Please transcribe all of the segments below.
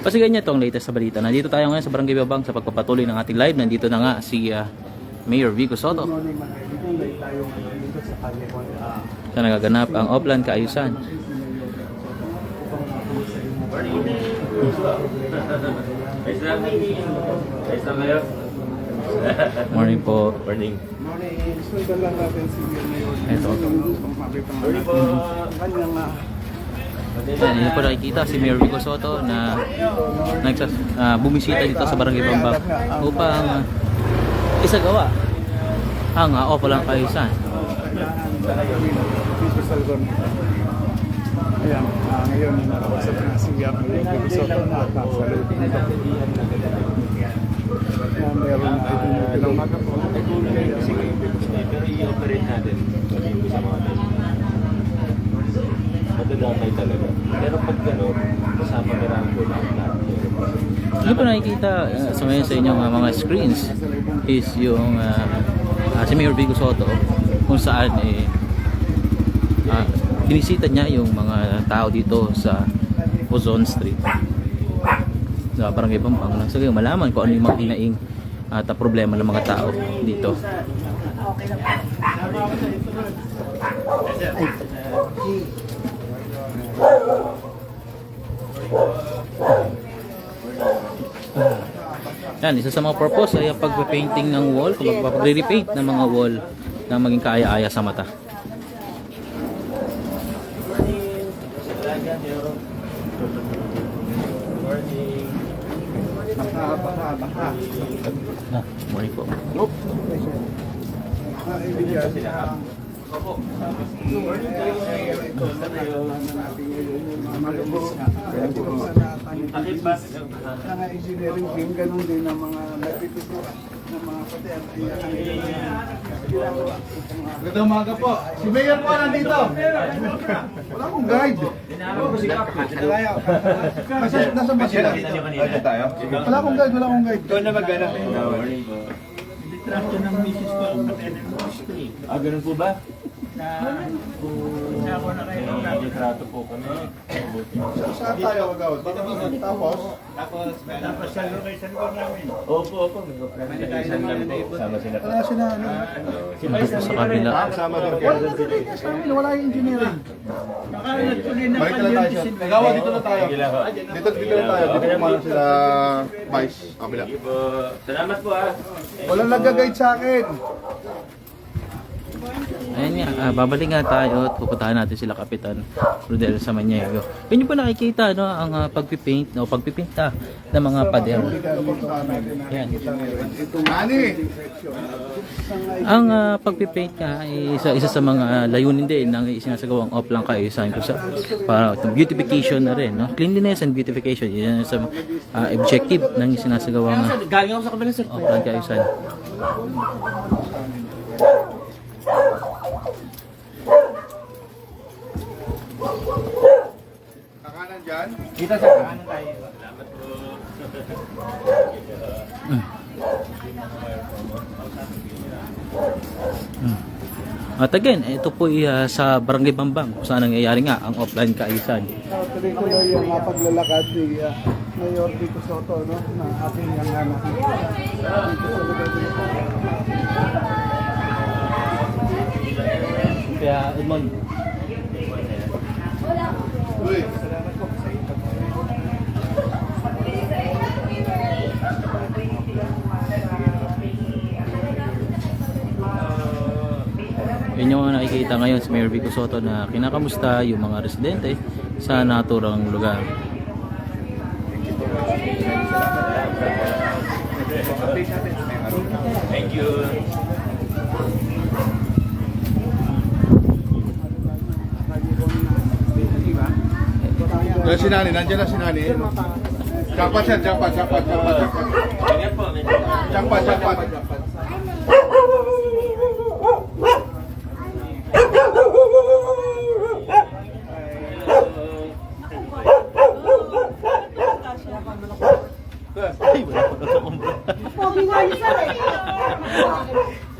Pasigan niya itong latest sa balita. Nandito tayo ngayon sa Barangay Babang sa pagpapatuloy ng ating live. Nandito na nga si Mayor Vico Sotto. Sa nagaganap ang Oplan Kaayusan. Morning po. Morning. Sundan lang natin si Mayor. Ito. Morning po. Yan, yun po nakikita si Mayor Vico Sotto na bumisita dito sa Barangay Bambang upang isagawa ang Oplan Kaayusan. Ayan, ngayon nakausap na si Mayor Vico Sotto na nakasalubong nito. Meron na ilang maga po. Pero i-operate natin sa mga matadamay talaga. Pero pag gano'n, kasama maraming lahat. Hindi po nakikita sa ngayon sa inyong mga screens is yung si Mayor Vico Sotto kung saan binisita niya yung mga tao dito sa Ozone Street sa Barangay Bambang nang sagay malaman kung ano yung mga hinaing at problema ng mga tao dito. Yan, isa sa mga purpose ay ang pagpe-painting ng wall, pagre-repaint ng mga wall na maging kaaya-aya sa mata. Morning po. Mga engineering team, ganun din ang mga nagpipito ng mga pati ang ginagawa. Magandang umaga po. Si Mayor po nandito. Wala akong guide. Nasa ba sila? Wala akong guide, wala akong guide. Ikaw na mag-ano. Litrato ng misis ko ang patay ng history. Ganun po ba? Na ako na kayo ng Litrato po kami. Saan tayo magawad? Tapos? tapos sa lugar namin. Opo. May operation lang po. Sama sila. Wala sila ano? Dito sa kabila. Wala na sa data sa amin, wala yung engineering. Baka nagtuloy na Balik na lang tayo siya. Nagawa dito na tayo. Sige lang ho. Dito na tayo. Dito kumana sila Vice. Kabila. Sige po. Salamat po ah. Walang nag-guide sa akin. Ayan nga, babalik nga tayo at pupuntahan natin sila Kapitan Rodel Samaniego. Yun yung po nakikita no, ang pagpipaint ng mga pader. Ayan. Ang pagpipaint nga ay isa sa mga layunin din ng isinasagawang Oplan Kaayusan ko sa para beautification na rin, no? Cleanliness and beautification. Yan sa objective ng isinasagawang Oplan Kaayusan. Kakanan dyan. Kita sa kanan tayo. Salamat po. At again, ito po sa Barangay Bambang kung saan nangyayari nga ang Oplan Kaayusan. Tuloy-tuloy yung paglalakad ni Mayor Vico Sotto, no? Na ating yung anak. Dito sa lugar dito. Kaya, Edmond, Uy. Salamat po sa ito. yun yung nakikita ngayon si Mayor Vico Sotto na kinakamusta yung mga residente sa naturang lugar. Thank you. Si Nani, nandiyan na si Nani. Jackpot siya, jackpot. Ganyan po. Jackpot.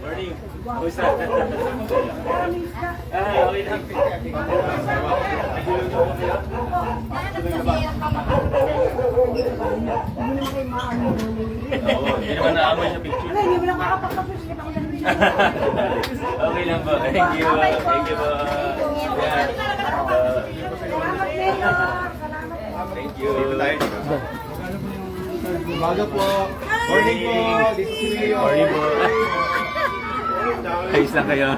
Morning. Kumusta? Okay lang. Oo, hindi naman naamoy sa picture. Hindi mo lang makapagpapos. Hindi ako lang Okay lang po. Thank you. Thank you po. Yeah. Thank you. Umaga po. Morning po. This is Leo. Morning po. Ayos lang kayo.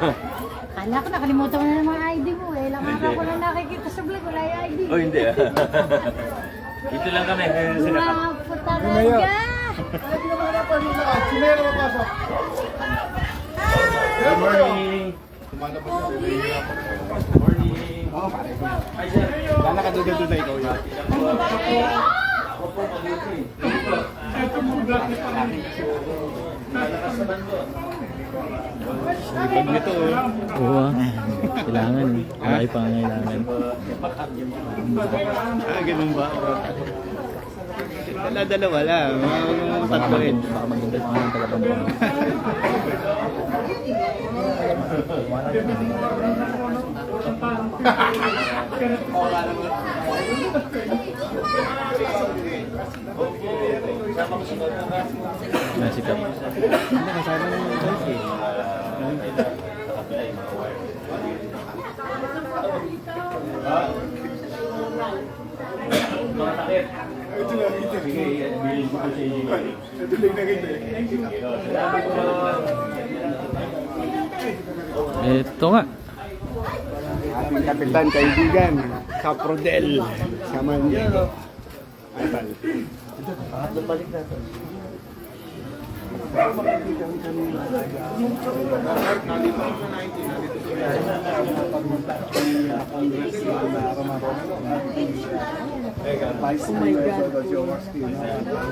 Kala ko nakalimutan mo na ng mga ID mo eh. Ilang araw ko lang nakikita sa vlog, wala yung ID. Oh, hindi ah. Dito lang kami. Guwapo talaga! Sinero mapasok. Good morning. Morning. Oo, pare. Hi, sir. Lalakad doon dito na ikaw yun. Ako po, mag-uwi. Lalakas naman po. Pag nito, Oo kailangan eh. Malaki pa kailangan. ganun ba? Dala-dalawa lang. Tatlo rin. Baka maganda pa ng tagapambang. Nasikap. Ito nga. Ating kapitan, kaibigan, Caprodel. Sama niya. Atal.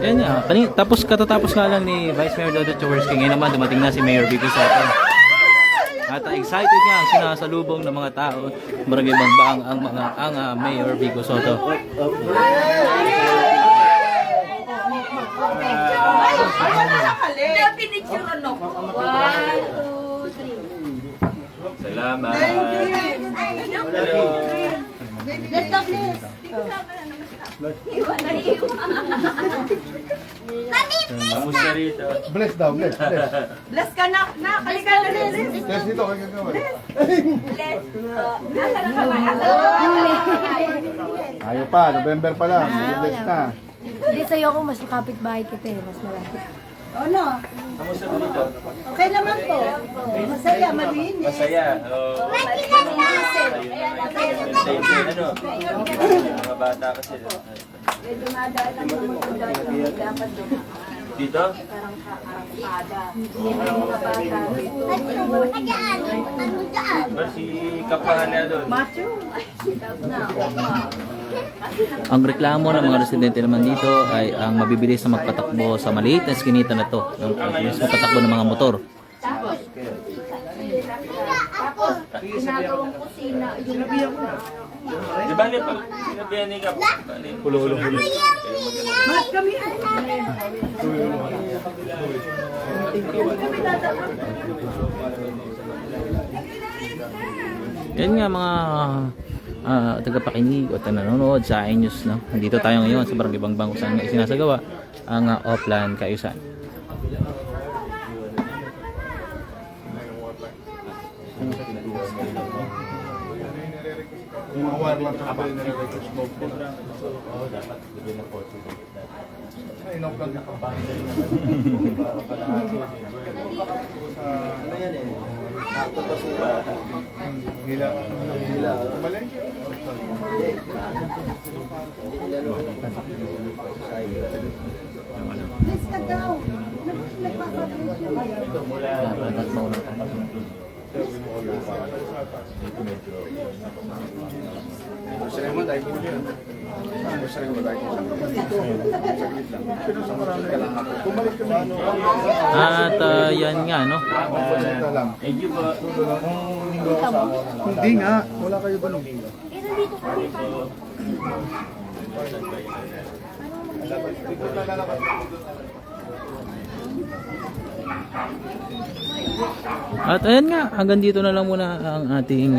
Yan nga. Tapos katatapos nga lang ni Vice Mayor Dodo Jaworski. Ngayon naman dumating na si Mayor Vico Soto. At excited niya ang sinasalubong ng mga tao. Barangay Bangbang ang Mayor Vico Soto. Salamat. Let's go, please. Kamusta rito? Bless daw, bless, bless. Bless ka na. Halika na, bless. Bless dito, kaya gagawin. Ayaw pa, November pa lang. Bless na. Hindi sa'yo ako, mas kapit-bahay kita eh. Mas malapit. Ano? Kamusta po dito? Okay naman po. Masaya, malinis. Masaya. Oh. Ano? Mga bata kasi. Dito? Ba si Kapahan na doon? Ang reklamo ng mga residente naman dito ay ang mabibilis na magpatakbo sa maliit na skinita na to. Yung magpatakbo ng mga motor. Ginagawang kusina. Di ba niya pag sinabihan ni Kap? Hulo-hulo-hulo. Mas kami. Yan nga mga tagapakinig o nanonood sa iNews. No? Nandito tayo ngayon sa Barangay Bangbang kung saan isinasagawa ang Oplan Kaayusan. Yung mga warlock na pwede nire-request mo. Ay, no-vlog na kampanya. Hila. Hila. Mali? Bless ka daw. Gusto mo tayo po yun. Gusto mo tayo po. Saglit lang. Pinusamaran ka lang ako. Bumalik ka na. At yan nga no. Ito lang. Thank you po. Hindi nga. Wala kayo ba nung? At ayan nga, hanggang dito na lang muna ang ating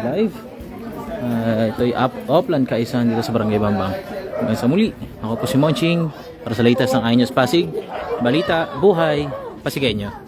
live. Ito'y Upland Kaisan dito sa Barangay Bambang. Hanggang sa muli, ako po si Monching para sa latest ng iNews Pasig, balita, buhay, Pasigueño.